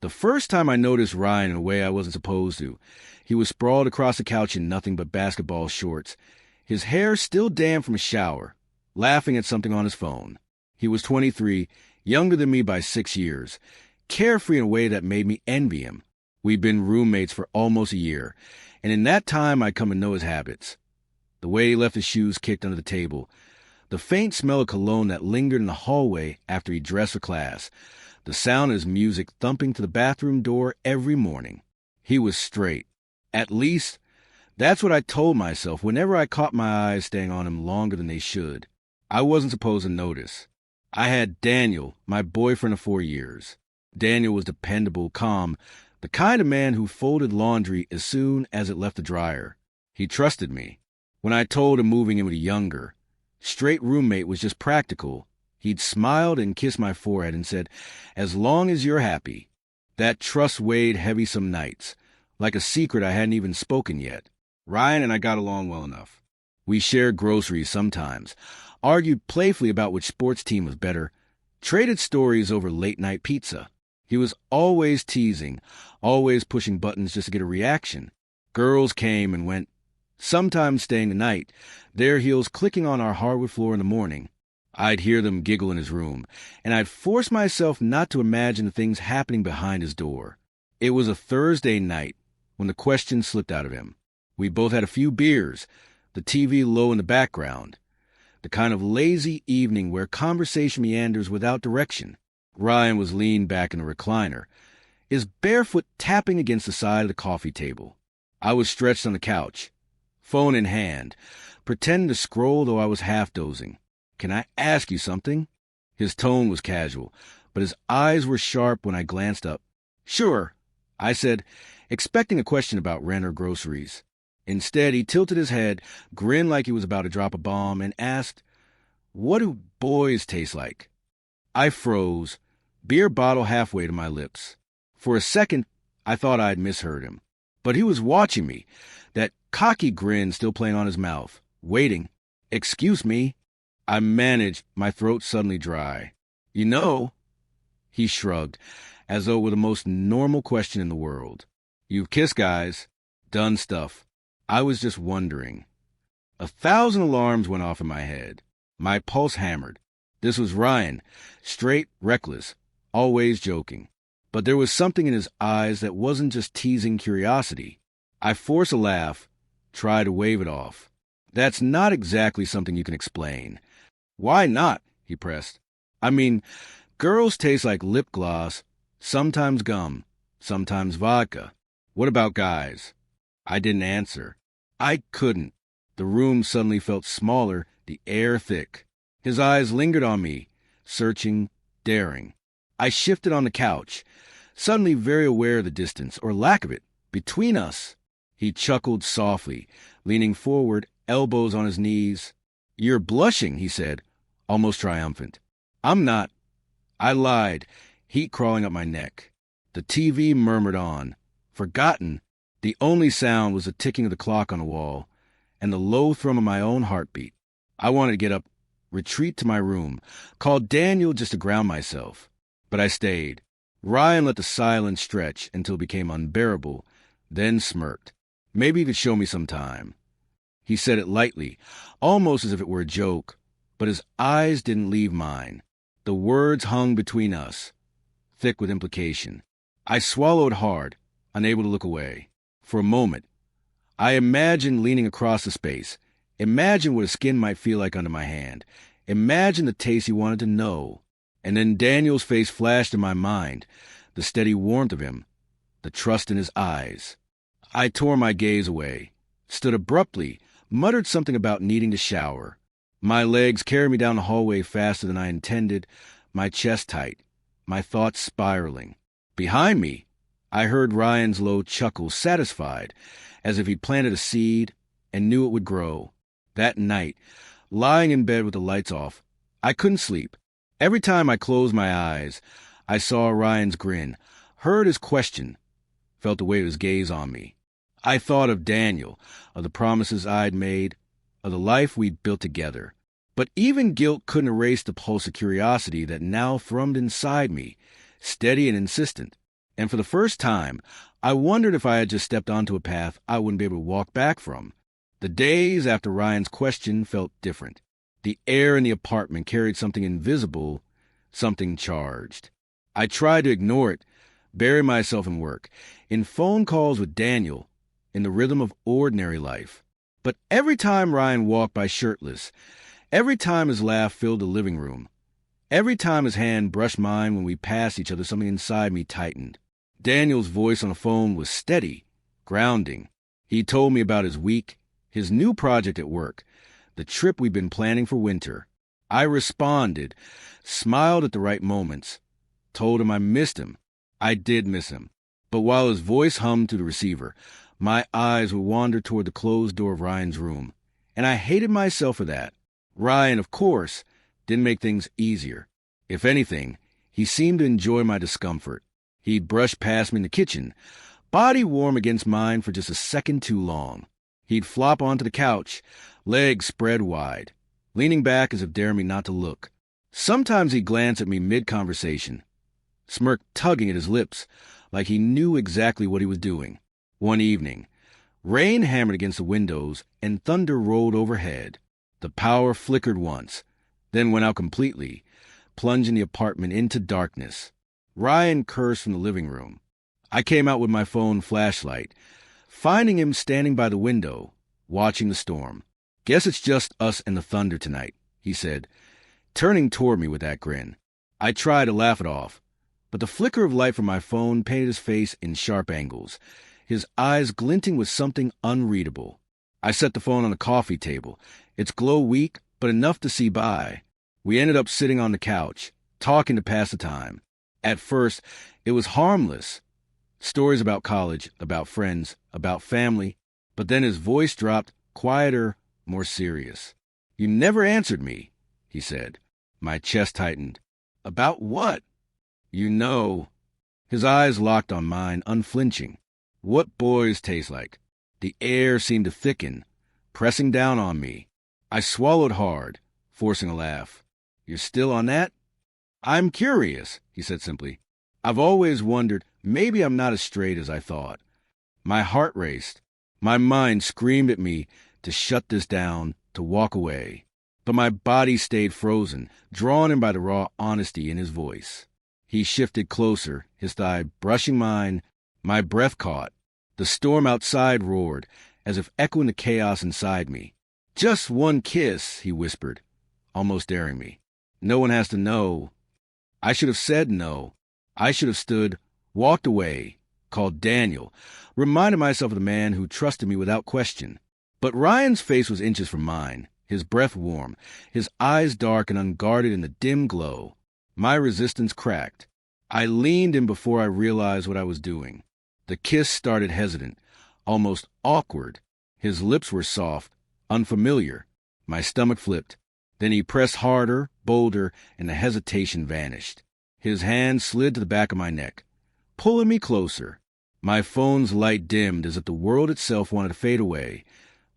The first time I noticed Ryan in a way I wasn't supposed to, he was sprawled across the couch in nothing but basketball shorts, his hair still damp from a shower, laughing at something on his phone. He was 23, younger than me by 6 years, carefree in a way that made me envy him. We'd been roommates for almost a year, and in that time I'd come to know his habits. The way he left his shoes kicked under the table, the faint smell of cologne that lingered in the hallway after he dressed for class, the sound of his music thumping to the bathroom door every morning. He was straight. At least, that's what I told myself whenever I caught my eyes staying on him longer than they should. I wasn't supposed to notice. I had Daniel, my boyfriend of 4 years. Daniel was dependable, calm, the kind of man who folded laundry as soon as it left the dryer. He trusted me. When I told him moving in with a younger, straight roommate was just practical, he'd smiled and kissed my forehead and said, "As long as you're happy." That trust weighed heavy some nights, like a secret I hadn't even spoken yet. Ryan and I got along well enough. We shared groceries sometimes, argued playfully about which sports team was better, traded stories over late-night pizza. He was always teasing, always pushing buttons just to get a reaction. Girls came and went, sometimes staying the night, their heels clicking on our hardwood floor in the morning. I'd hear them giggle in his room, and I'd force myself not to imagine the things happening behind his door. It was a Thursday night when the question slipped out of him. We both had a few beers, the TV low in the background. The kind of lazy evening where conversation meanders without direction. Ryan was leaned back in a recliner, his bare foot tapping against the side of the coffee table. I was stretched on the couch, phone in hand, pretending to scroll though I was half dozing. "Can I ask you something?" His tone was casual, but his eyes were sharp when I glanced up. "Sure," I said, expecting a question about rent or groceries. Instead, he tilted his head, grinned like he was about to drop a bomb, and asked, "What do boys taste like?" I froze, beer bottle halfway to my lips. For a second, I thought I'd misheard him. But he was watching me, that cocky grin still playing on his mouth, waiting. "Excuse me." I managed, my throat suddenly dry. "You know," he shrugged, as though it were the most normal question in the world. "You've kissed guys, done stuff. I was just wondering." 1,000 alarms went off in my head. My pulse hammered. This was Ryan, straight, reckless, always joking. But there was something in his eyes that wasn't just teasing curiosity. I forced a laugh, tried to wave it off. "That's not exactly something you can explain." "Why not?" he pressed. "I mean, girls taste like lip gloss, sometimes gum, sometimes vodka. What about guys?" I didn't answer. I couldn't. The room suddenly felt smaller, the air thick. His eyes lingered on me, searching, daring. I shifted on the couch, suddenly very aware of the distance, or lack of it, between us. He chuckled softly, leaning forward, elbows on his knees. "You're blushing," he said, almost triumphant. "I'm not." I lied, heat crawling up my neck. The TV murmured on. Forgotten, the only sound was the ticking of the clock on the wall, and the low thrum of my own heartbeat. I wanted to get up, retreat to my room, call Daniel just to ground myself. But I stayed. Ryan let the silence stretch until it became unbearable, then smirked. Maybe he could show me some time. He said it lightly, almost as if it were a joke, but his eyes didn't leave mine. The words hung between us, thick with implication. I swallowed hard, unable to look away. For a moment, I imagined leaning across the space. Imagine what his skin might feel like under my hand. Imagine the taste he wanted to know. And then Daniel's face flashed in my mind, the steady warmth of him, the trust in his eyes. I tore my gaze away, stood abruptly, muttered something about needing to shower. My legs carried me down the hallway faster than I intended, my chest tight, my thoughts spiraling. Behind me, I heard Ryan's low chuckle, satisfied, as if he'd planted a seed and knew it would grow. That night, lying in bed with the lights off, I couldn't sleep. Every time I closed my eyes, I saw Ryan's grin, heard his question, felt the weight of his gaze on me. I thought of Daniel, of the promises I'd made, of the life we'd built together. But even guilt couldn't erase the pulse of curiosity that now thrummed inside me, steady and insistent. And for the first time, I wondered if I had just stepped onto a path I wouldn't be able to walk back from. The days after Ryan's question felt different. The air in the apartment carried something invisible, something charged. I tried to ignore it, bury myself in work, in phone calls with Daniel, in the rhythm of ordinary life. But every time Ryan walked by shirtless, every time his laugh filled the living room, every time his hand brushed mine when we passed each other, something inside me tightened. Daniel's voice on the phone was steady, grounding. He told me about his week, his new project at work, the trip we'd been planning for winter. I responded, smiled at the right moments, told him I missed him. I did miss him. But while his voice hummed through the receiver, my eyes would wander toward the closed door of Ryan's room. And I hated myself for that. Ryan, of course, didn't make things easier. If anything, he seemed to enjoy my discomfort. He'd brush past me in the kitchen, body warm against mine for just a second too long. He'd flop onto the couch, legs spread wide, leaning back as if daring me not to look. Sometimes he'd glance at me mid-conversation, smirk tugging at his lips, like he knew exactly what he was doing. One evening, rain hammered against the windows and thunder rolled overhead. The power flickered once, then went out completely, plunging the apartment into darkness. Ryan cursed from the living room. I came out with my phone flashlight, finding him standing by the window, watching the storm. "Guess it's just us and the thunder tonight," he said, turning toward me with that grin. I tried to laugh it off, but the flicker of light from my phone painted his face in sharp angles, his eyes glinting with something unreadable. I set the phone on the coffee table, its glow weak, but enough to see by. We ended up sitting on the couch, talking to pass the time. At first, it was harmless. Stories about college, about friends, about family. But then his voice dropped, quieter, more serious. "You never answered me," he said. My chest tightened. "About what?" "You know." His eyes locked on mine, unflinching. What boys taste like. The air seemed to thicken, pressing down on me. I swallowed hard, forcing a laugh. "You're still on that?" "I'm curious," he said simply. "I've always wondered, maybe I'm not as straight as I thought." My heart raced. My mind screamed at me to shut this down, to walk away. But my body stayed frozen, drawn in by the raw honesty in his voice. He shifted closer, his thigh brushing mine. My breath caught. The storm outside roared, as if echoing the chaos inside me. "Just one kiss," he whispered, almost daring me. "No one has to know." I should have said no. I should have stood, walked away, called Daniel, reminded myself of the man who trusted me without question. But Ryan's face was inches from mine, his breath warm, his eyes dark and unguarded in the dim glow. My resistance cracked. I leaned in before I realized what I was doing. The kiss started hesitant, almost awkward. His lips were soft, unfamiliar. My stomach flipped. Then he pressed harder, bolder, and the hesitation vanished. His hand slid to the back of my neck, pulling me closer. My phone's light dimmed as if the world itself wanted to fade away,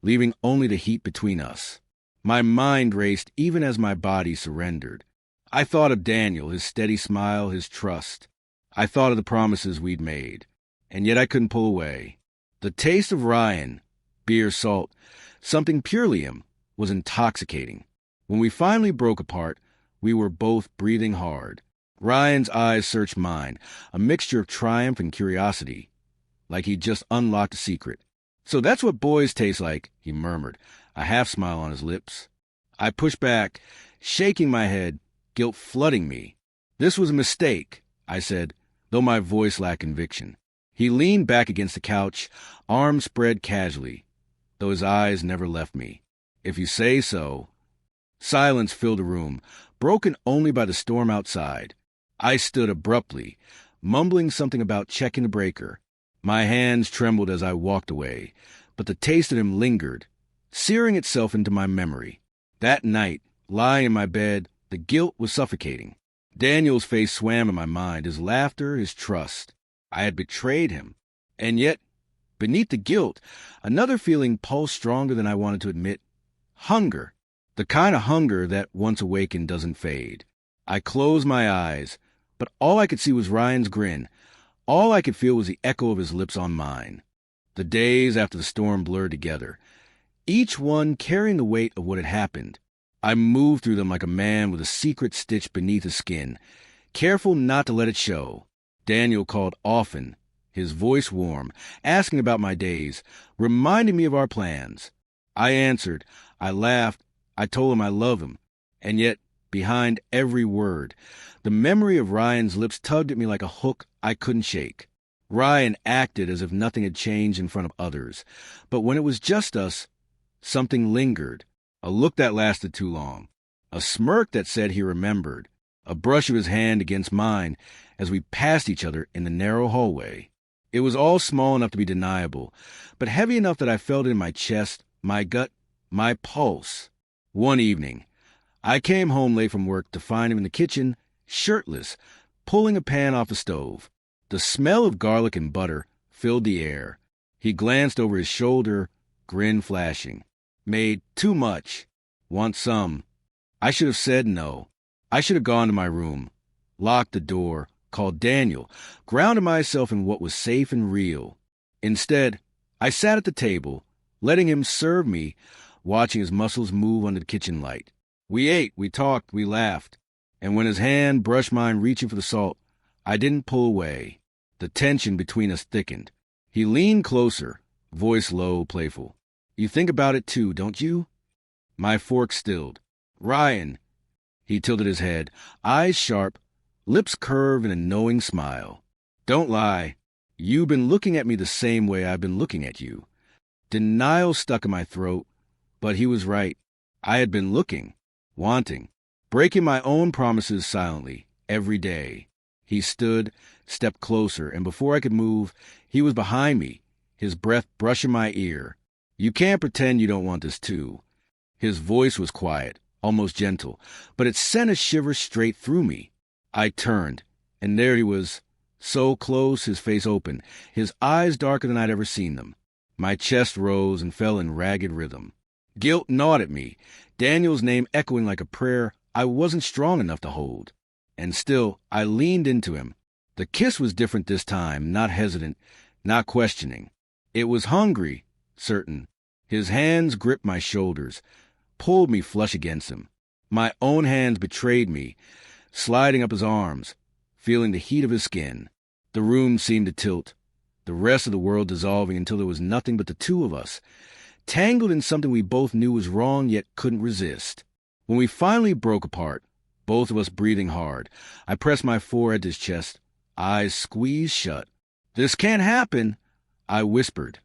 leaving only the heat between us. My mind raced even as my body surrendered. I thought of Daniel, his steady smile, his trust. I thought of the promises we'd made, and yet I couldn't pull away. The taste of Ryan, beer, salt, something purely him, was intoxicating. When we finally broke apart, we were both breathing hard. Ryan's eyes searched mine, a mixture of triumph and curiosity, like he'd just unlocked a secret. "So that's what boys taste like," he murmured, a half-smile on his lips. I pushed back, shaking my head, guilt flooding me. "This was a mistake," I said, though my voice lacked conviction. He leaned back against the couch, arms spread casually, though his eyes never left me. "If you say so." Silence filled the room, broken only by the storm outside. I stood abruptly, mumbling something about checking the breaker. My hands trembled as I walked away, but the taste of him lingered, searing itself into my memory. That night, lying in my bed, the guilt was suffocating. Daniel's face swam in my mind, his laughter, his trust. I had betrayed him. And yet, beneath the guilt, another feeling pulsed stronger than I wanted to admit. Hunger. The kind of hunger that, once awakened, doesn't fade. I closed my eyes, but all I could see was Ryan's grin, All I could feel was the echo of his lips on mine. The days after the storm blurred together, each one carrying the weight of what had happened. I moved through them like a man with a secret stitched beneath his skin, careful not to let it show. Daniel called often, his voice warm, asking about my days, reminding me of our plans. I answered, I laughed, I told him I love him, and yet, behind every word, the memory of Ryan's lips tugged at me like a hook I couldn't shake. Ryan acted as if nothing had changed in front of others, but when it was just us, something lingered, a look that lasted too long, a smirk that said he remembered, a brush of his hand against mine as we passed each other in the narrow hallway. It was all small enough to be deniable, but heavy enough that I felt it in my chest, my gut, my pulse. One evening, I came home late from work to find him in the kitchen, shirtless, pulling a pan off the stove. The smell of garlic and butter filled the air. He glanced over his shoulder, grin flashing. Made too much. Want some? I should have said no. I should have gone to my room, locked the door, called Daniel, grounded myself in what was safe and real. Instead, I sat at the table, letting him serve me, watching his muscles move under the kitchen light. We ate, we talked, we laughed, and when his hand brushed mine reaching for the salt, I didn't pull away. The tension between us thickened. He leaned closer, voice low, playful. You think about it too, don't you? My fork stilled. Ryan. He tilted his head, eyes sharp, lips curved in a knowing smile. Don't lie. You've been looking at me the same way I've been looking at you. Denial stuck in my throat, but he was right. I had been looking, wanting, breaking my own promises silently, every day. He stood, stepped closer, and before I could move, he was behind me, his breath brushing my ear. You can't pretend you don't want this too. His voice was quiet, almost gentle, but it sent a shiver straight through me. I turned, and there he was, so close, his face open, his eyes darker than I'd ever seen them. My chest rose and fell in ragged rhythm. Guilt gnawed at me, Daniel's name echoing like a prayer I wasn't strong enough to hold. And still, I leaned into him. The kiss was different this time, not hesitant, not questioning. It was hungry, certain. His hands gripped my shoulders, pulled me flush against him. My own hands betrayed me, sliding up his arms, feeling the heat of his skin. The room seemed to tilt, the rest of the world dissolving until there was nothing but the two of us, tangled in something we both knew was wrong yet couldn't resist. When we finally broke apart, both of us breathing hard, I pressed my forehead to his chest, eyes squeezed shut. This can't happen, I whispered,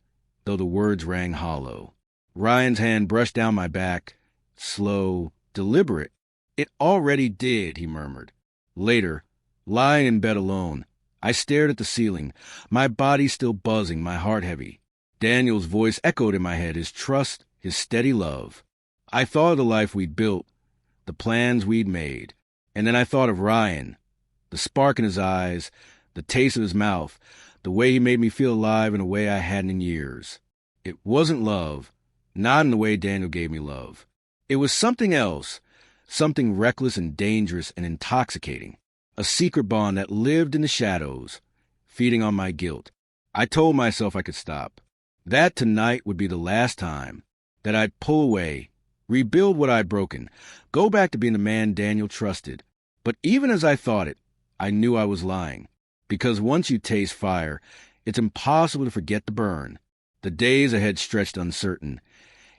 though the words rang hollow. Ryan's hand brushed down my back, slow, deliberate. It already did, he murmured. Later, lying in bed alone, I stared at the ceiling, my body still buzzing, my heart heavy. Daniel's voice echoed in my head, his trust, his steady love. I thought of the life we'd built, the plans we'd made, and then I thought of Ryan, the spark in his eyes, the taste of his mouth, the way he made me feel alive in a way I hadn't in years. It wasn't love, not in the way Daniel gave me love. It was something else, something reckless and dangerous and intoxicating, a secret bond that lived in the shadows, feeding on my guilt. I told myself I could stop, that tonight would be the last time, that I'd pull away, rebuild what I'd broken, go back to being the man Daniel trusted. But even as I thought it, I knew I was lying. Because once you taste fire, it's impossible to forget the burn. The days ahead stretched uncertain,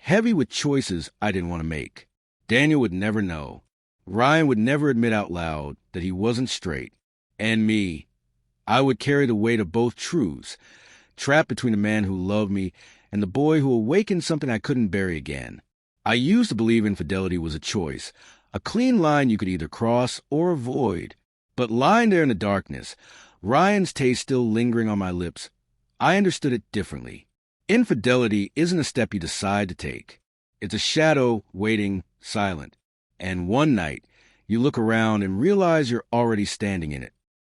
heavy with choices I didn't want to make. Daniel would never know. Ryan would never admit out loud that he wasn't straight. And me, I would carry the weight of both truths, trapped between the man who loved me and the boy who awakened something I couldn't bury again. I used to believe infidelity was a choice, a clean line you could either cross or avoid. But lying there in the darkness, Ryan's taste still lingering on my lips, I understood it differently. Infidelity isn't a step you decide to take. It's a shadow waiting, silent. And one night, you look around and realize you're already standing in it.